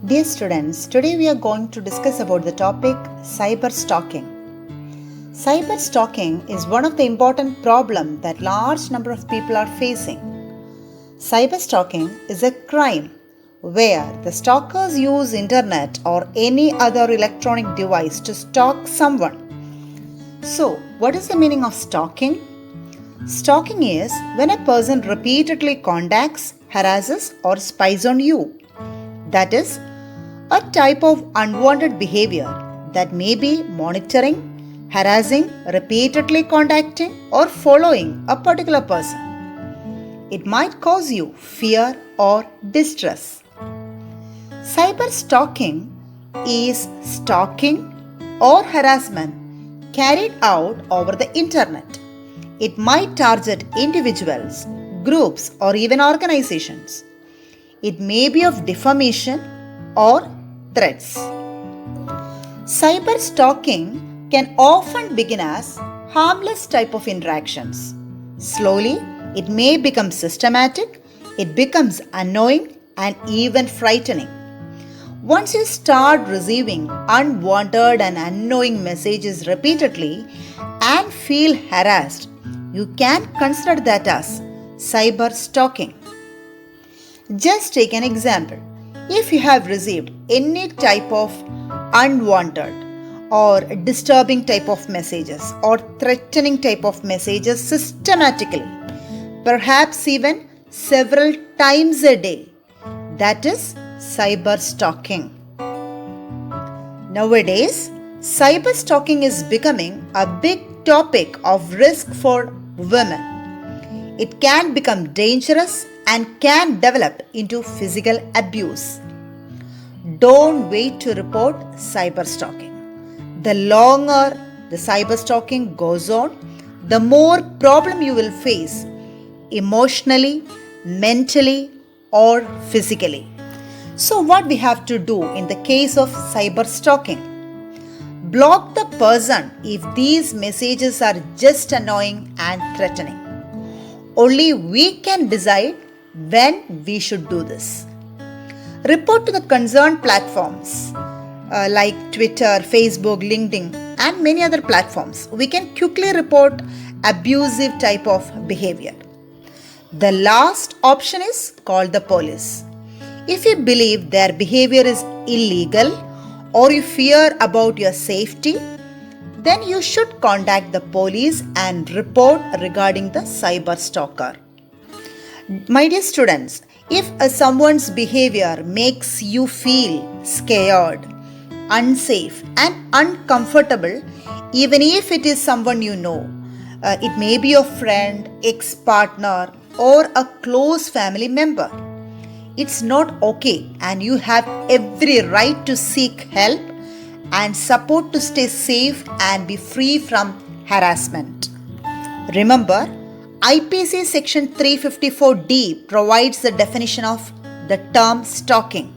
Dear students, today we are going to discuss about the topic cyber stalking. Cyber stalking is one of the important problems that large number of people are facing. Cyber stalking is a crime where the stalkers use internet or any other electronic device to stalk someone. So, what is the meaning of stalking? Stalking is when a person repeatedly contacts, harasses or spies on you. That is a type of unwanted behavior that may be monitoring, harassing, repeatedly contacting, or following a particular person. It might cause you fear or distress. Cyber stalking is stalking or harassment carried out over the internet. It might target individuals, groups, or even organizations. It may be of defamation or threats. Cyber stalking can often begin as harmless type of interactions. Slowly, it may become systematic, it becomes annoying and even frightening. Once you start receiving unwanted and annoying messages repeatedly and feel harassed, you can consider that as cyber stalking. Just take an example. If you have received any type of unwanted or disturbing type of messages or threatening type of messages systematically, perhaps even several times a day, that is cyber stalking. Nowadays, cyber stalking is becoming a big topic of risk for women. It can become dangerous and can develop into physical abuse. Don't wait to report cyber stalking. The longer the cyber stalking goes on, the more problem you will face emotionally, mentally, or physically. So, what we have to do in the case of cyber stalking? Block the person if these messages are just annoying and threatening. Only we can decide when we should do this. Report to the concerned platforms like Twitter, Facebook, LinkedIn, and many other platforms. We can quickly report abusive type of behavior. The last option is call the police. If you believe their behavior is illegal or you fear about your safety, then you should contact the police and report regarding the cyber stalker. My dear students, if someone's behavior makes you feel scared, unsafe, and uncomfortable, even if it is someone you know, it may be a friend, ex-partner, or a close family member, it's not okay, and you have every right to seek help and support to stay safe and be free from harassment. Remember, IPC section 354D provides the definition of the term stalking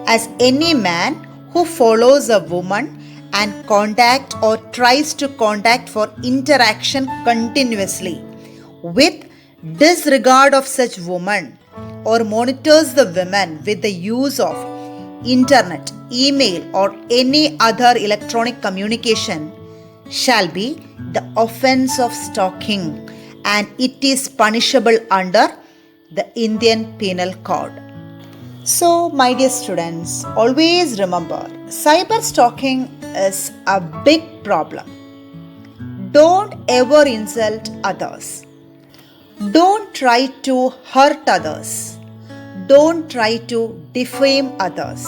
as any man who follows a woman and contact or tries to contact for interaction continuously with disregard of such woman or monitors the women with the use of internet, email or any other electronic communication shall be the offense of stalking, and it is punishable under the Indian Penal Code. So, my dear students, always remember, cyber stalking is a big problem. Don't ever insult others. Don't try to hurt others. Don't try to defame others.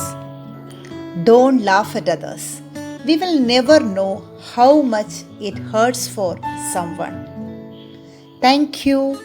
Don't laugh at others. We will never know how much it hurts for someone. Thank you.